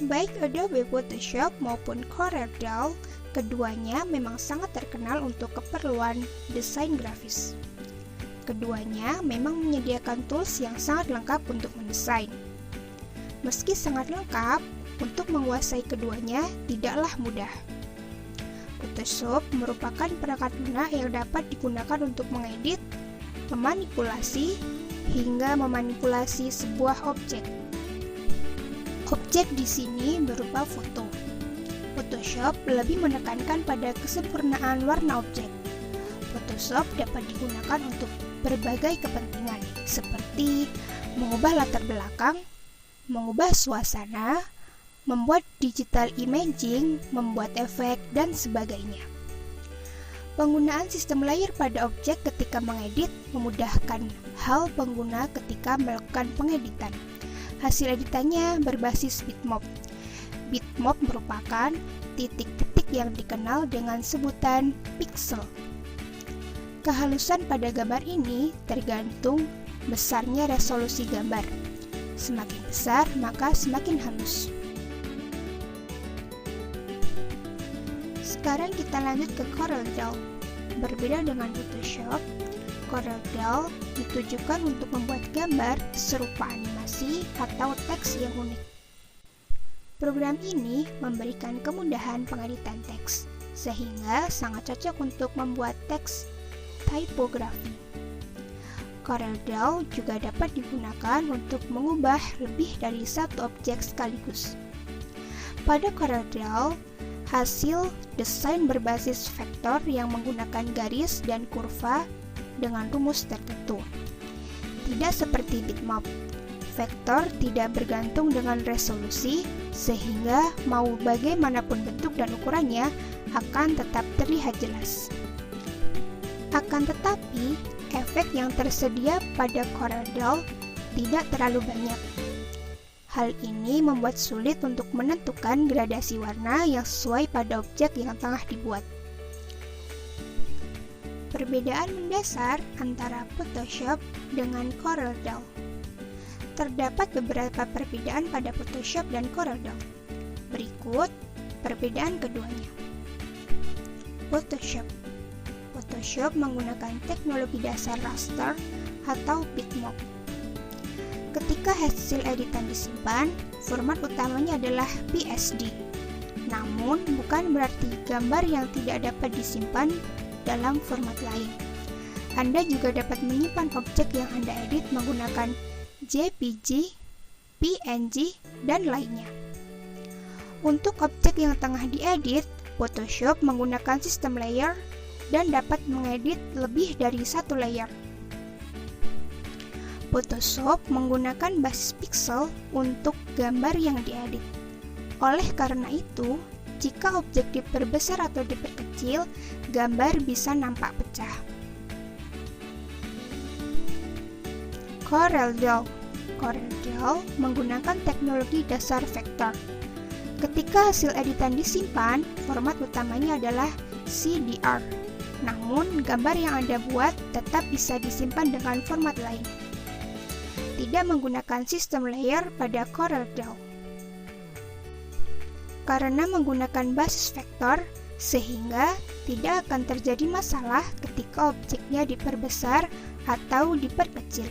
Baik Adobe Photoshop maupun CorelDRAW, keduanya memang sangat terkenal untuk keperluan desain grafis. Keduanya memang menyediakan tools yang sangat lengkap untuk mendesain. Meski sangat lengkap, untuk menguasai keduanya tidaklah mudah. Photoshop merupakan perangkat lunak yang dapat digunakan untuk mengedit, memanipulasi, hingga memanipulasi sebuah objek. Objek di sini berupa foto. Photoshop lebih menekankan pada kesempurnaan warna objek. Photoshop dapat digunakan untuk berbagai kepentingan, seperti mengubah latar belakang, mengubah suasana, membuat digital imaging, membuat efek, dan sebagainya. Penggunaan sistem layer pada objek ketika mengedit memudahkan hal pengguna ketika melakukan pengeditan. Hasil editannya berbasis bitmap. Bitmap merupakan titik-titik yang dikenal dengan sebutan pixel. Kehalusan pada gambar ini tergantung besarnya resolusi gambar. Semakin besar, maka semakin halus. Sekarang kita lanjut ke CorelDRAW. Berbeda dengan Photoshop, CorelDRAW ditujukan untuk membuat gambar serupa animasi atau teks yang unik. Program ini memberikan kemudahan pengeditan teks, sehingga sangat cocok untuk membuat teks tipografi. CorelDRAW juga dapat digunakan untuk mengubah lebih dari satu objek sekaligus. Pada CorelDRAW, hasil desain berbasis vektor yang menggunakan garis dan kurva dengan rumus tertentu. Tidak seperti bitmap, vektor tidak bergantung dengan resolusi, sehingga mau bagaimanapun bentuk dan ukurannya akan tetap terlihat jelas. Akan tetapi, efek yang tersedia pada CorelDRAW tidak terlalu banyak. Hal ini membuat sulit untuk menentukan gradasi warna yang sesuai pada objek yang tengah dibuat. Perbedaan mendasar antara Photoshop dengan CorelDRAW. Terdapat beberapa perbedaan pada Photoshop dan CorelDRAW. Berikut perbedaan keduanya. Photoshop menggunakan teknologi dasar raster atau bitmap. Ketika hasil editan disimpan, format utamanya adalah PSD. Namun, bukan berarti gambar yang tidak dapat disimpan dalam format lain. Anda juga dapat menyimpan objek yang Anda edit menggunakan JPG, PNG, dan lainnya. Untuk objek yang tengah diedit, Photoshop menggunakan sistem layer dan dapat mengedit lebih dari satu layer. Photoshop menggunakan basis pixel untuk gambar yang diedit. Oleh karena itu, jika objek diperbesar atau diperkecil, gambar bisa nampak pecah. CorelDRAW menggunakan teknologi dasar vektor. Ketika hasil editan disimpan, format utamanya adalah CDR. Namun, gambar yang Anda buat tetap bisa disimpan dengan format lain. Tidak menggunakan sistem layer pada CorelDRAW. Karena menggunakan basis vektor, sehingga tidak akan terjadi masalah ketika objeknya diperbesar atau diperkecil.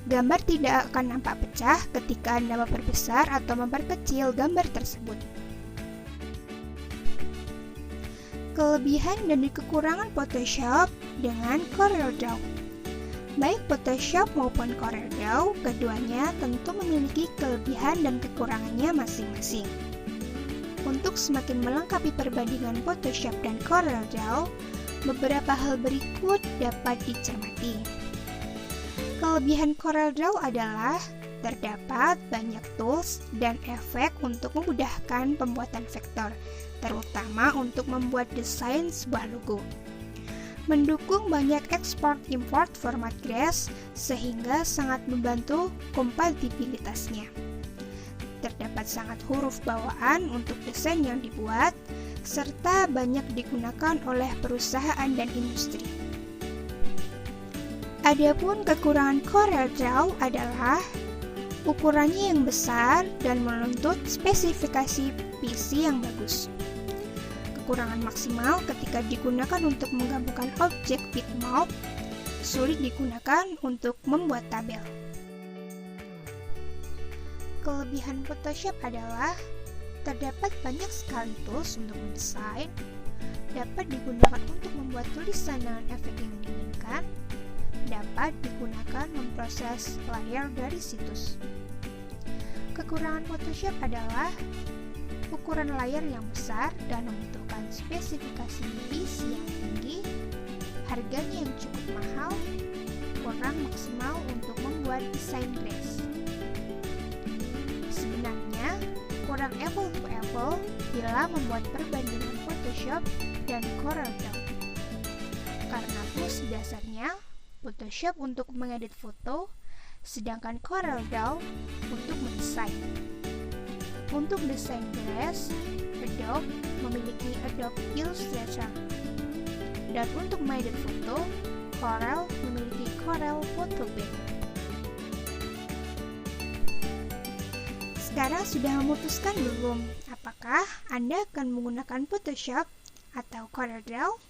Gambar tidak akan nampak pecah ketika Anda memperbesar atau memperkecil gambar tersebut. Kelebihan dan kekurangan Photoshop dengan CorelDRAW. Baik Photoshop maupun CorelDRAW, keduanya tentu memiliki kelebihan dan kekurangannya masing-masing. Untuk semakin melengkapi perbandingan Photoshop dan CorelDRAW, beberapa hal berikut dapat dicermati. Kelebihan CorelDRAW adalah terdapat banyak tools dan efek untuk memudahkan pembuatan vektor, terutama untuk membuat desain sebuah logo. Mendukung banyak ekspor-import format GRASS sehingga sangat membantu kompatibilitasnya. Terdapat sangat huruf bawaan untuk desain yang dibuat, serta banyak digunakan oleh perusahaan dan industri. Adapun kekurangan CorelDRAW adalah Ukurannya yang besar dan menuntut spesifikasi PC yang bagus. Kekurangan maksimal ketika digunakan untuk menggabungkan objek bitmap, sulit digunakan untuk membuat tabel. Kelebihan Photoshop adalah terdapat banyak sekali tools untuk mendesain, dapat digunakan untuk membuat tulisan dengan efek yang diinginkan, dapat digunakan memproses layar dari situs. Kekurangan Photoshop adalah ukuran layar yang besar dan membutuhkan spesifikasi PC yang tinggi, harganya yang cukup mahal, kurang maksimal untuk membuat desain grace. Sebenarnya, kurang apple to apple bila membuat perbandingan Photoshop dan CorelDRAW. Karena fungsi dasarnya, Photoshop untuk mengedit foto, sedangkan CorelDRAW untuk mendesain. Untuk desain grace, Adobe memiliki Adobe Illustrator. Dan untuk mengedit foto, Corel memiliki Corel Photo Paint. Sekarang sudah memutuskan belum? Apakah Anda akan menggunakan Photoshop atau CorelDRAW?